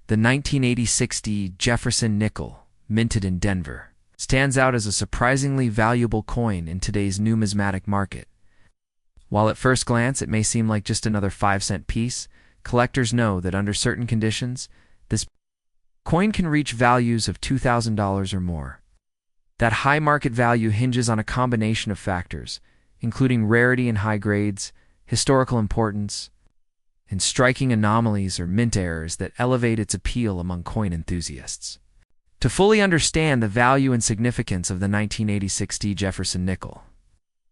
The 1980 Jefferson nickel, minted in Denver, stands out as a surprisingly valuable coin in today's numismatic market. While at first glance it may seem like just another 5-cent piece, collectors know that under certain conditions, this coin can reach values of $2,000 or more. That high market value hinges on a combination of factors, including rarity and high grades, historical importance, and striking anomalies or mint errors that elevate its appeal among coin enthusiasts. To fully understand the value and significance of the 1980 Jefferson nickel,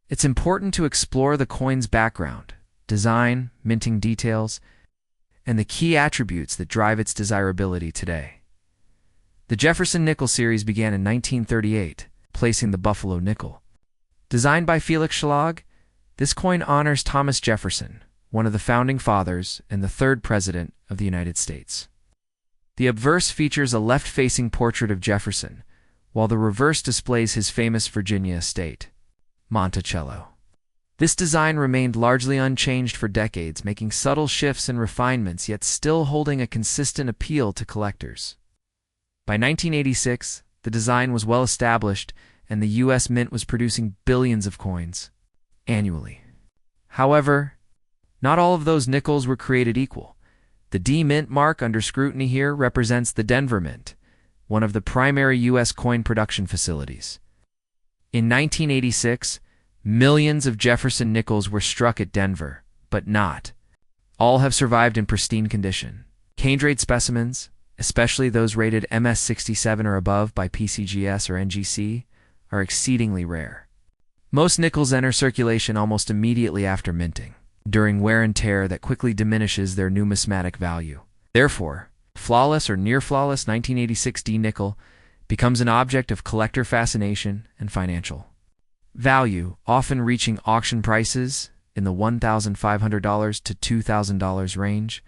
it's important to explore the coin's background, design, minting details, and the key attributes that drive its desirability today. The Jefferson nickel series began in 1938, placing the Buffalo nickel. Designed by Felix Schlag, this coin honors Thomas Jefferson, one of the founding fathers and the third president of the United States. The obverse features a left-facing portrait of Jefferson, while the reverse displays his famous Virginia estate, Monticello. This design remained largely unchanged for decades, making subtle shifts and refinements yet still holding a consistent appeal to collectors. By 1986, the design was well established and the U.S. Mint was producing billions of coins annually. However, not all of those nickels were created equal. The D Mint mark under scrutiny here represents the Denver Mint, one of the primary U.S. coin production facilities. In 1986, millions of Jefferson nickels were struck at Denver, but not all have survived in pristine condition. Cane-grade specimens, especially those rated MS67 or above by PCGS or NGC, are exceedingly rare. Most nickels enter circulation almost immediately after minting, during wear and tear that quickly diminishes their numismatic value. Therefore, flawless or near-flawless 1986 D nickel becomes an object of collector fascination and financial value, often reaching auction prices in the $1,500 to $2,000 range.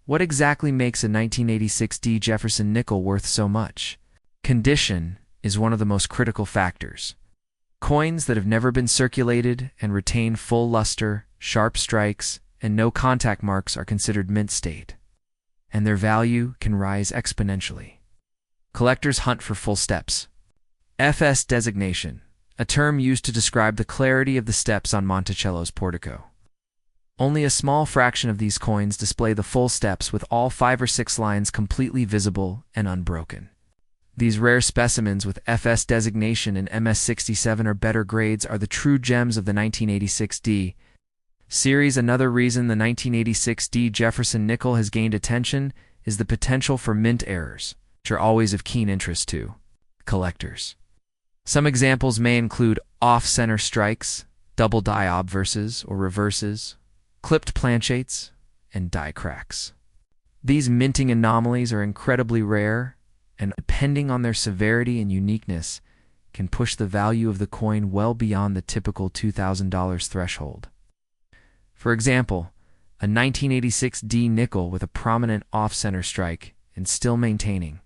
What exactly makes a 1986 D Jefferson nickel worth so much? Condition is one of the most critical factors. Coins that have never been circulated and retain full luster, sharp strikes, and no contact marks are considered mint state, and their value can rise exponentially. Collectors hunt for full steps. FS designation, a term used to describe the clarity of the steps on Monticello's portico. Only a small fraction of these coins display the full steps with all 5 or 6 lines completely visible and unbroken. These rare specimens with FS designation and MS67 or better grades are the true gems of the 1986 D series. Another reason the 1986 D Jefferson nickel has gained attention is the potential for mint errors, which are always of keen interest to collectors. Some examples may include off-center strikes, double die obverses or reverses, clipped planchettes, and die cracks. These minting anomalies are incredibly rare, and depending on their severity and uniqueness, can push the value of the coin well beyond the typical $2,000 threshold. For example, a 1986 D nickel with a prominent off-center strike and still maintaining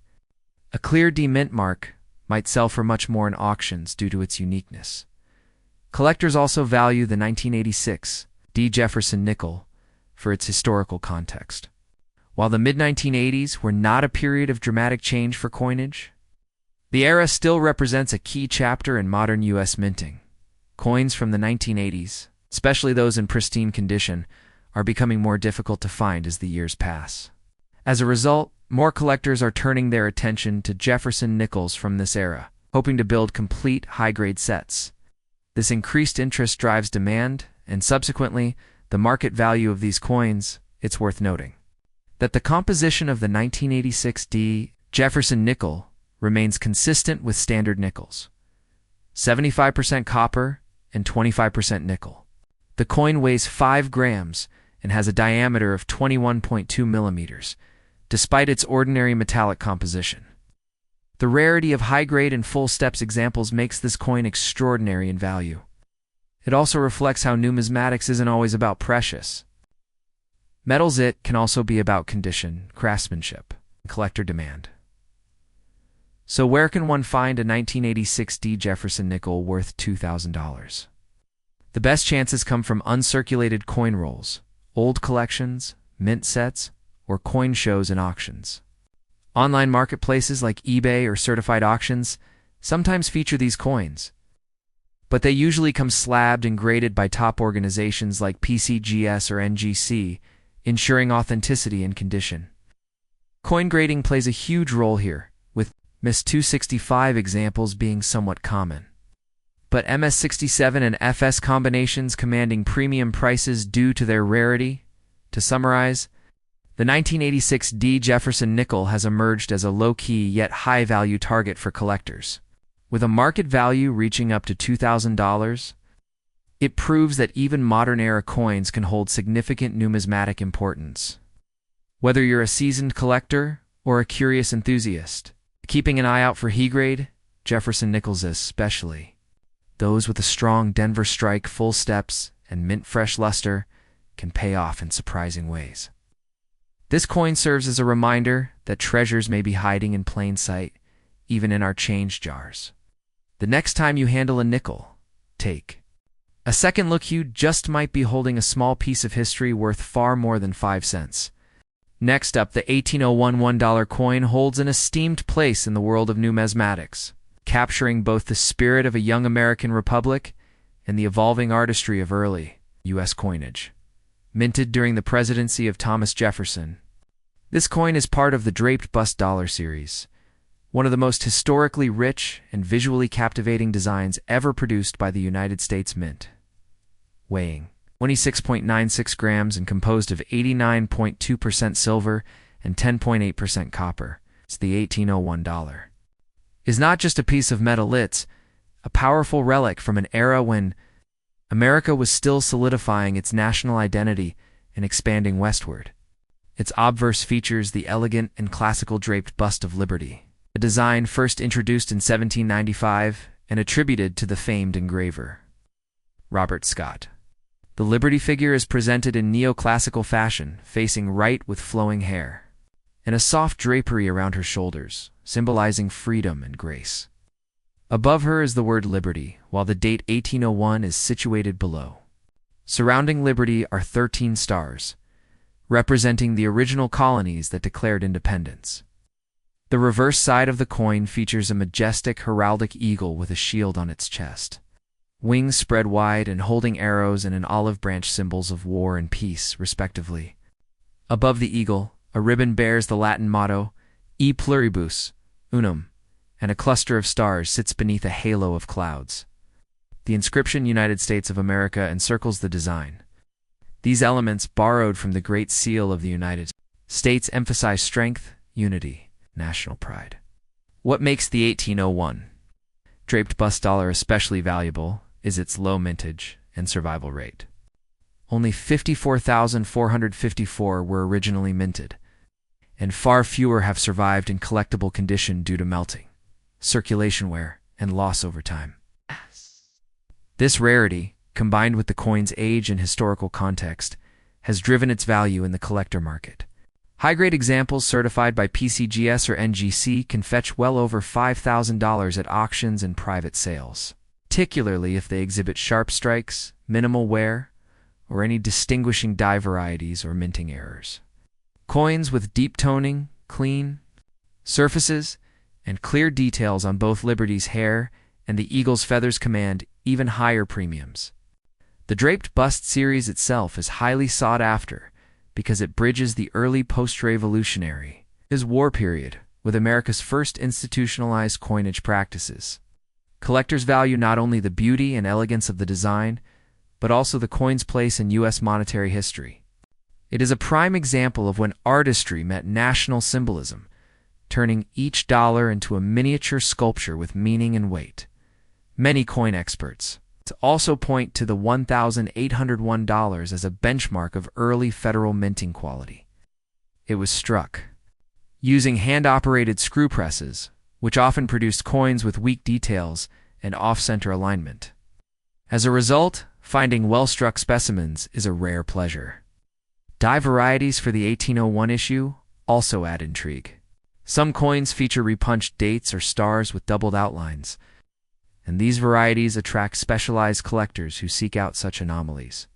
a clear D mint mark might sell for much more in auctions due to its uniqueness. Collectors also value the 1986 D Jefferson nickel for its historical context. While the mid-1980s were not a period of dramatic change for coinage, the era still represents a key chapter in modern U.S. minting. Coins from the 1980s, especially those in pristine condition, are becoming more difficult to find as the years pass. As a result, more collectors are turning their attention to Jefferson nickels from this era, hoping to build complete high-grade sets. This increased interest drives demand, and subsequently, the market value of these coins. It's worth noting that the composition of the 1986 D Jefferson nickel remains consistent with standard nickels: 75% copper and 25% nickel. The coin weighs 5 grams and has a diameter of 21.2 millimeters, despite its ordinary metallic composition. The rarity of high-grade and full steps examples makes this coin extraordinary in value. It also reflects how numismatics isn't always about precious metals. It can also be about condition, craftsmanship, and collector demand. So where can one find a 1986 D Jefferson nickel worth $2,000? The best chances come from uncirculated coin rolls, old collections, mint sets, or coin shows and auctions. Online marketplaces like eBay or certified auctions sometimes feature these coins, but they usually come slabbed and graded by top organizations like PCGS or NGC, ensuring authenticity and condition. Coin grading plays a huge role here, with MS-265 examples being somewhat common, but MS-67 and FS combinations commanding premium prices due to their rarity. To summarize, the 1986 D Jefferson nickel has emerged as a low-key yet high-value target for collectors. With a market value reaching up to $2,000, it proves that even modern-era coins can hold significant numismatic importance. Whether you're a seasoned collector or a curious enthusiast, keeping an eye out for high-grade Jefferson nickels especially. Those with a strong Denver strike, full steps, and mint-fresh luster can pay off in surprising ways. This coin serves as a reminder that treasures may be hiding in plain sight, even in our change jars. The next time you handle a nickel, take a second look. You just might be holding a small piece of history worth far more than 5 cents. Next up, the 1801 $1 coin holds an esteemed place in the world of numismatics, capturing both the spirit of a young American republic and the evolving artistry of early U.S. coinage. Minted during the presidency of Thomas Jefferson, this coin is part of the draped bust dollar series, one of the most historically rich and visually captivating designs ever produced by the United States Mint. Weighing 26.96 grams and composed of 89.2% silver and 10.8% copper, it's the 1801 $. Is not just a piece of metal, it's a powerful relic from an era when America was still solidifying its national identity and expanding westward. Its obverse features the elegant and classical draped bust of Liberty, a design first introduced in 1795 and attributed to the famed engraver Robert Scott. The Liberty figure is presented in neoclassical fashion, facing right with flowing hair, and a soft drapery around her shoulders, symbolizing freedom and grace. Above her is the word Liberty, while the date 1801 is situated below. Surrounding Liberty are 13 stars, representing the original colonies that declared independence. The reverse side of the coin features a majestic heraldic eagle with a shield on its chest, wings spread wide and holding arrows and an olive branch, symbols of war and peace, respectively. Above the eagle, a ribbon bears the Latin motto, E pluribus unum, and a cluster of stars sits beneath a halo of clouds. The inscription United States of America encircles the design. These elements, borrowed from the Great Seal of the United States, emphasize strength, unity, national pride. What makes the 1801 draped bust dollar especially valuable is its low mintage and survival rate. Only 54,454 were originally minted, and far fewer have survived in collectible condition due to melting, circulation wear, and loss over time. This rarity, combined with the coin's age and historical context, has driven its value in the collector market. High-grade examples certified by PCGS or NGC can fetch well over $5,000 at auctions and private sales, particularly if they exhibit sharp strikes, minimal wear, or any distinguishing die varieties or minting errors. Coins with deep toning, clean surfaces, and clear details on both Liberty's hair and the eagle's feathers command even higher premiums. The draped bust series itself is highly sought after because it bridges the early post-revolutionary war period with America's first institutionalized coinage practices. Collectors value not only the beauty and elegance of the design, but also the coin's place in U.S. monetary history. It is a prime example of when artistry met national symbolism, turning each dollar into a miniature sculpture with meaning and weight. Many coin experts also point to the $1,801 as a benchmark of early federal minting quality. It was struck using hand-operated screw presses, which often produced coins with weak details and off-center alignment. As a result, finding well-struck specimens is a rare pleasure. Die varieties for the 1801 issue also add intrigue. Some coins feature repunched dates or stars with doubled outlines, and these varieties attract specialized collectors who seek out such anomalies.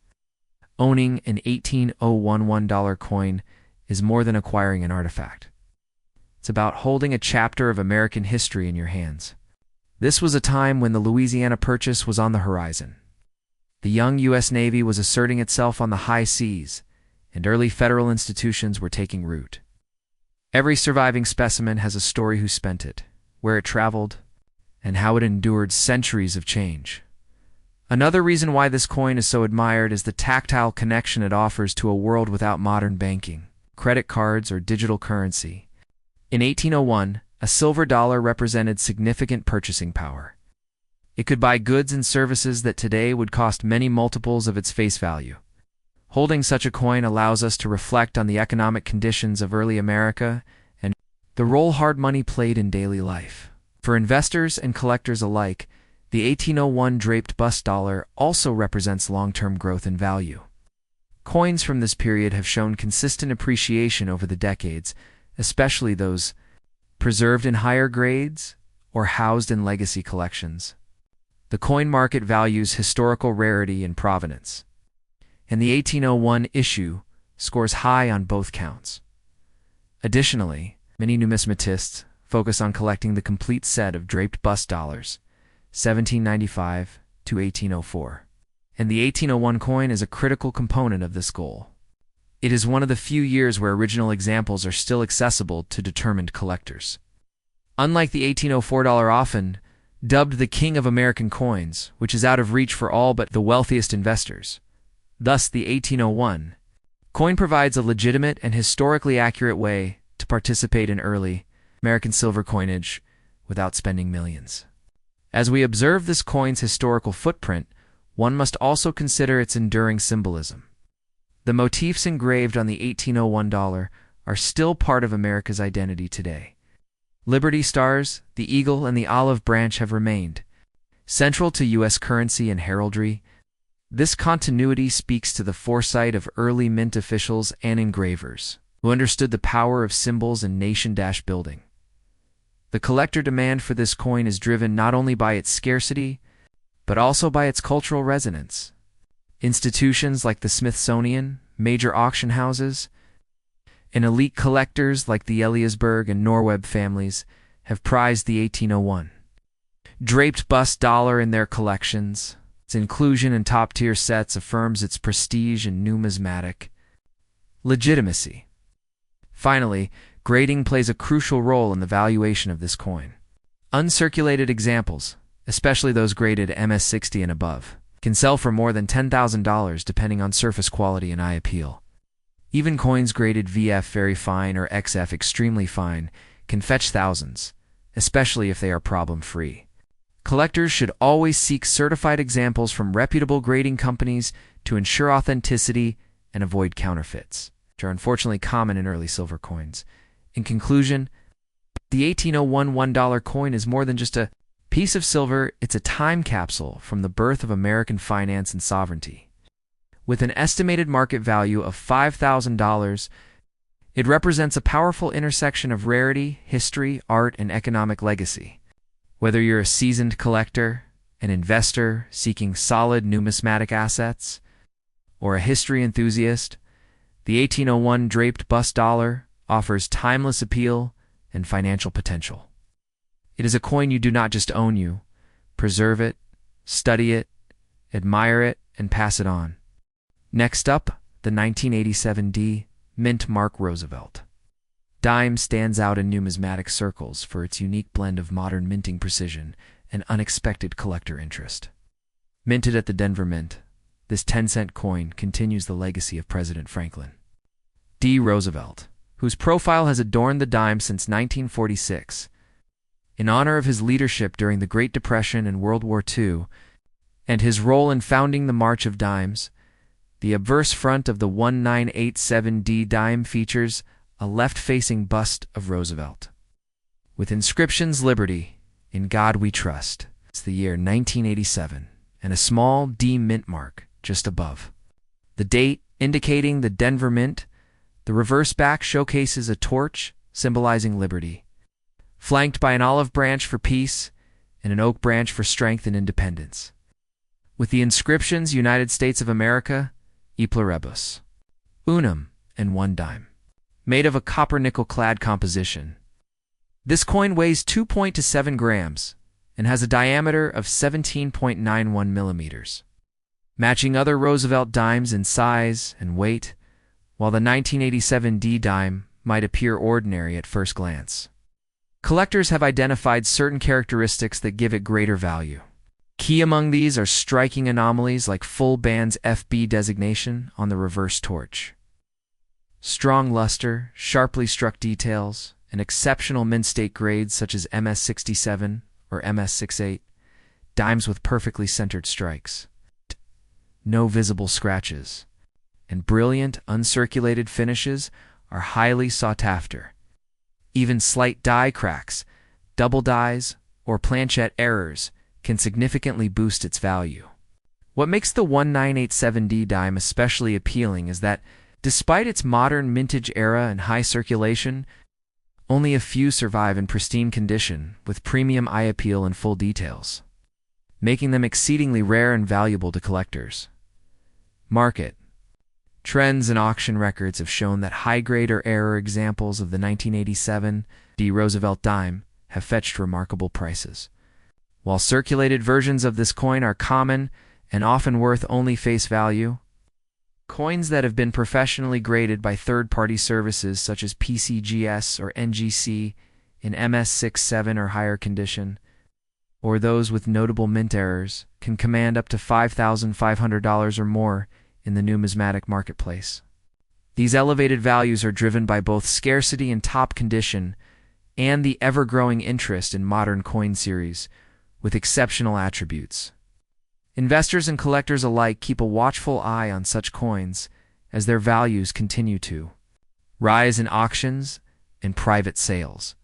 Owning an 1801 $1 coin is more than acquiring an artifact. It's about holding a chapter of American history in your hands. This was a time when the Louisiana Purchase was on the horizon. The young U.S. Navy was asserting itself on the high seas, and early federal institutions were taking root. Every surviving specimen has a story: who spent it, where it traveled, and how it endured centuries of change. Another reason why this coin is so admired is the tactile connection it offers to a world without modern banking, credit cards, or digital currency. In 1801, a silver dollar represented significant purchasing power. It could buy goods and services that today would cost many multiples of its face value. Holding such a coin allows us to reflect on the economic conditions of early America and the role hard money played in daily life. For investors and collectors alike, the 1801 draped bust dollar also represents long-term growth in value. Coins from this period have shown consistent appreciation over the decades, especially those preserved in higher grades or housed in legacy collections. The coin market values historical rarity and provenance, and the 1801 issue scores high on both counts. Additionally, many numismatists focus on collecting the complete set of draped bust dollars, 1795 to 1804, and the 1801 coin is a critical component of this goal. It is one of the few years where original examples are still accessible to determined collectors. Unlike the 1804 dollar, often dubbed the king of American coins, which is out of reach for all but the wealthiest investors, thus the 1801 coin provides a legitimate and historically accurate way to participate in early American silver coinage without spending millions. As we observe this coin's historical footprint, one must also consider its enduring symbolism. The motifs engraved on the 1801 dollar are still part of America's identity today. Liberty stars, the eagle, and the olive branch have remained central to U.S. currency and heraldry. This continuity speaks to the foresight of early mint officials and engravers, who understood the power of symbols and nation-building. The collector demand for this coin is driven not only by its scarcity, but also by its cultural resonance. Institutions like the Smithsonian, major auction houses, and elite collectors like the Eliasberg and Norweb families have prized the 1801 draped bust dollar in their collections. Its inclusion in top-tier sets affirms its prestige and numismatic legitimacy. Finally, grading plays a crucial role in the valuation of this coin. Uncirculated examples, especially those graded MS-60 and above, can sell for more than $10,000 depending on surface quality and eye appeal. Even coins graded VF very fine or XF extremely fine can fetch thousands, especially if they are problem-free. Collectors should always seek certified examples from reputable grading companies to ensure authenticity and avoid counterfeits, which are unfortunately common in early silver coins. In conclusion, the 1801 $1 coin is more than just a piece of silver, it's a time capsule from the birth of American finance and sovereignty. With an estimated market value of $5,000, it represents a powerful intersection of rarity, history, art, and economic legacy. Whether you're a seasoned collector, an investor seeking solid numismatic assets, or a history enthusiast, the 1801 draped bust dollar offers timeless appeal and financial potential. It is a coin you do not just own, you preserve it, study it, admire it, and pass it on. Next up, the 1987 D Mint Mark Roosevelt. Dime stands out in numismatic circles for its unique blend of modern minting precision and unexpected collector interest. Minted at the Denver Mint, this 10-cent coin continues the legacy of President Franklin D. Roosevelt, whose profile has adorned the dime since 1946. In honor of his leadership during the Great Depression and World War II, and his role in founding the March of Dimes, the obverse front of the 1987D dime features a left-facing bust of Roosevelt, with inscriptions Liberty, In God We Trust. It's the year 1987, and a small D mint mark just above the date indicating the Denver Mint. The reverse back showcases a torch symbolizing liberty, flanked by an olive branch for peace and an oak branch for strength and independence, with the inscriptions United States of America, E pluribus, unum, and one dime. Made of a copper-nickel-clad composition, This coin weighs 2.27 grams and has a diameter of 17.91 millimeters, matching other Roosevelt dimes in size and weight, while the 1987 D dime might appear ordinary at first glance. Collectors have identified certain characteristics that give it greater value. Key among these are striking anomalies like full band's FB designation on the reverse torch, strong luster, sharply struck details, and exceptional mint-state grades such as MS67 or MS68, dimes with perfectly centered strikes, no visible scratches, and brilliant, uncirculated finishes are highly sought after. Even slight die cracks, double dies, or planchette errors can significantly boost its value. What makes the 1987D dime especially appealing is that, despite its modern mintage era and high circulation, only a few survive in pristine condition with premium eye appeal and full details, making them exceedingly rare and valuable to collectors. Market trends and auction records have shown that high-grade or error examples of the 1987 D Roosevelt dime have fetched remarkable prices. While circulated versions of this coin are common and often worth only face value, coins that have been professionally graded by third-party services such as PCGS or NGC in MS67 or higher condition, or those with notable mint errors, can command up to $5,500 or more in the numismatic marketplace. These elevated values are driven by both scarcity and top condition and the ever-growing interest in modern coin series with exceptional attributes. Investors and collectors alike keep a watchful eye on such coins as their values continue to rise in auctions and private sales,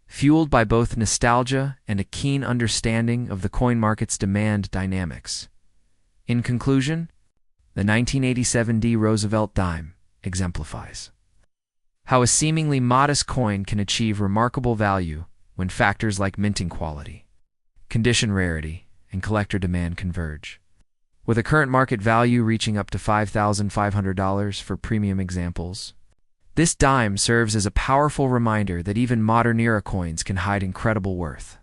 fueled by both nostalgia and a keen understanding of the coin market's demand dynamics. In conclusion, the 1987 D Roosevelt dime exemplifies how a seemingly modest coin can achieve remarkable value when factors like minting quality, condition rarity, and collector demand converge. With a current market value reaching up to $5,500 for premium examples, this dime serves as a powerful reminder that even modern-era coins can hide incredible worth.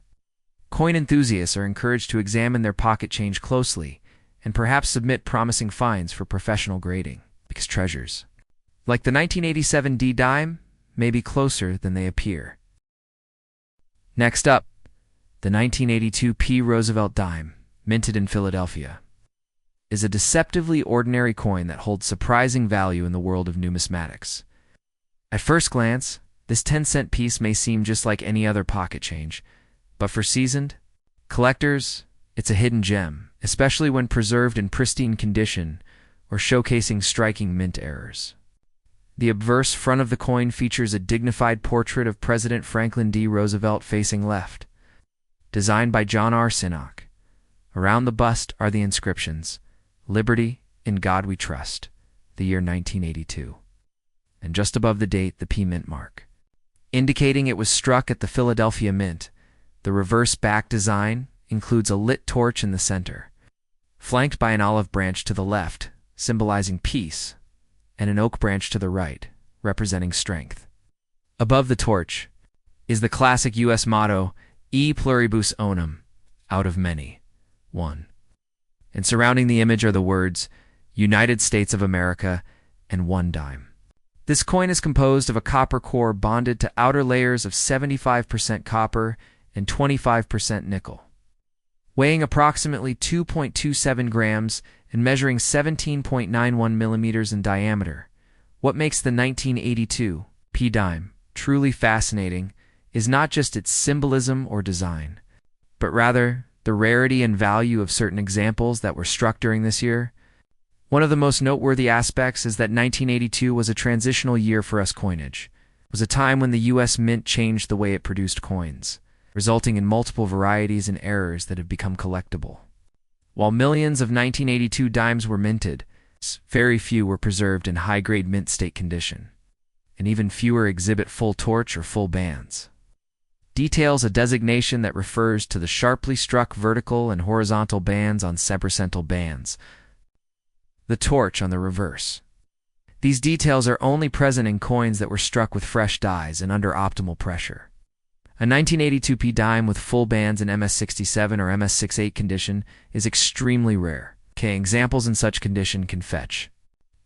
Coin enthusiasts are encouraged to examine their pocket change closely and perhaps submit promising finds for professional grading, because treasures, like the 1987 D dime, may be closer than they appear. Next up, the 1982 P Roosevelt dime, minted in Philadelphia, is a deceptively ordinary coin that holds surprising value in the world of numismatics. At first glance, this 10-cent piece may seem just like any other pocket change, but for seasoned collectors, it's a hidden gem, especially when preserved in pristine condition or showcasing striking mint errors. The obverse front of the coin features a dignified portrait of President Franklin D. Roosevelt facing left, designed by John R. Sinnock. Around the bust are the inscriptions, "Liberty, in God we trust," the year 1982, and just above the date, the P Mint mark, indicating it was struck at the Philadelphia Mint. The reverse back design includes a lit torch in the center, flanked by an olive branch to the left, symbolizing peace, and an oak branch to the right, representing strength. Above the torch is the classic U.S. motto, E pluribus unum, out of many, one. And surrounding the image are the words, United States of America and one dime. This coin is composed of a copper core bonded to outer layers of 75% copper and 25% nickel. Weighing approximately 2.27 grams and measuring 17.91 millimeters in diameter, what makes the 1982 P dime truly fascinating is not just its symbolism or design, but rather the rarity and value of certain examples that were struck during this year. One of the most noteworthy aspects is that 1982 was a transitional year for us coinage. It was a time when the U.S. Mint changed the way it produced coins, resulting in multiple varieties and errors that have become collectible. While millions of 1982 dimes were minted, very few were preserved in high-grade mint state condition, and even fewer exhibit full torch or full bands. Details a designation that refers to the sharply struck vertical and horizontal bands on separacental bands, the torch on the reverse. These details are only present in coins that were struck with fresh dies and under optimal pressure. A 1982p dime with full bands in MS67 or MS68 condition is extremely rare. Okay, examples in such condition can fetch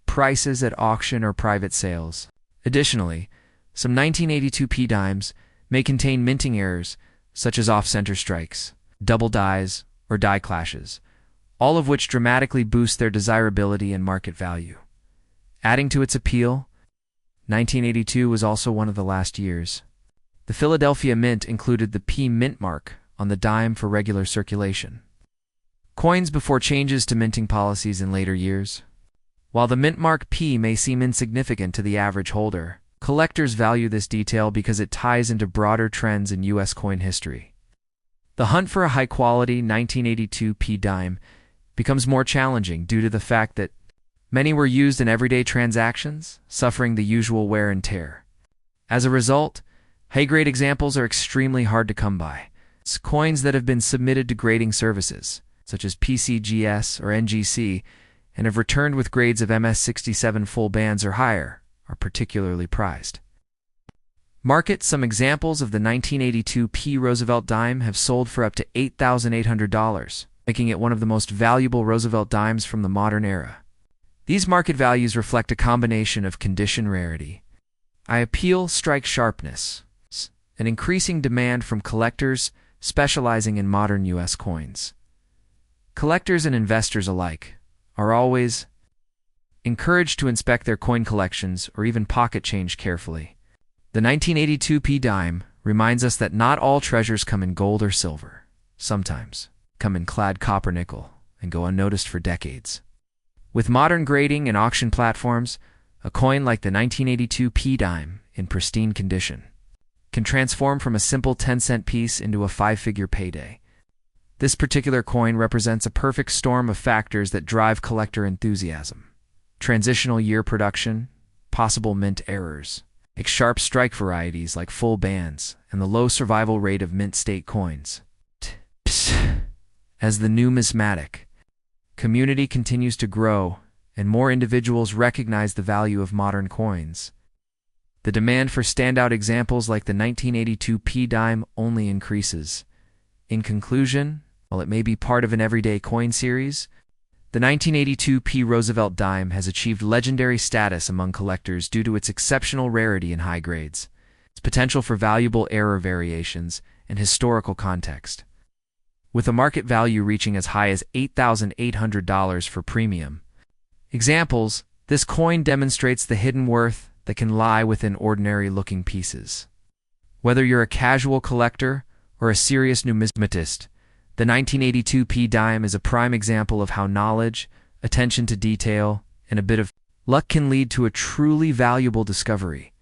prices at auction or private sales. Additionally, some 1982p dimes may contain minting errors such as off-center strikes, double dies, or die clashes, all of which dramatically boost their desirability and market value. Adding to its appeal, 1982 was also one of the last years. The Philadelphia Mint included the P mint mark on the dime for regular circulation. Coins before changes to minting policies in later years. While the mint mark P may seem insignificant to the average holder, collectors value this detail because it ties into broader trends in U.S. coin history. The hunt for a high-quality 1982 P dime becomes more challenging due to the fact that many were used in everyday transactions, suffering the usual wear and tear. As a result, high-grade examples are extremely hard to come by. Coins that have been submitted to grading services, such as PCGS or NGC, and have returned with grades of MS67 full bands or higher, are particularly prized. Some examples of the 1982 P Roosevelt dime have sold for up to $8,800, making it one of the most valuable Roosevelt dimes from the modern era. These market values reflect a combination of condition rarity, strike sharpness, and increasing demand from collectors specializing in modern U.S. coins. Collectors and investors alike are always encouraged to inspect their coin collections or even pocket change carefully. The 1982 P dime reminds us that not all treasures come in gold or silver. Sometimes come in clad copper nickel and go unnoticed for decades. With modern grading and auction platforms, a coin like the 1982 P dime, in pristine condition, can transform from a simple 10-cent piece into a 5-figure payday. This particular coin represents a perfect storm of factors that drive collector enthusiasm. Transitional year production, possible mint errors, sharp strike varieties like full bands, and the low survival rate of mint state coins. As the numismatic community continues to grow and more individuals recognize the value of modern coins, the demand for standout examples like the 1982 P dime only increases. In conclusion, while it may be part of an everyday coin series, the 1982 P Roosevelt dime has achieved legendary status among collectors due to its exceptional rarity and high grades, its potential for valuable error variations, and historical context. With a market value reaching as high as $8,800 for premium examples, this coin demonstrates the hidden worth that can lie within ordinary-looking pieces. Whether you're a casual collector or a serious numismatist, the 1982 P dime is a prime example of how knowledge, attention to detail, and a bit of luck can lead to a truly valuable discovery.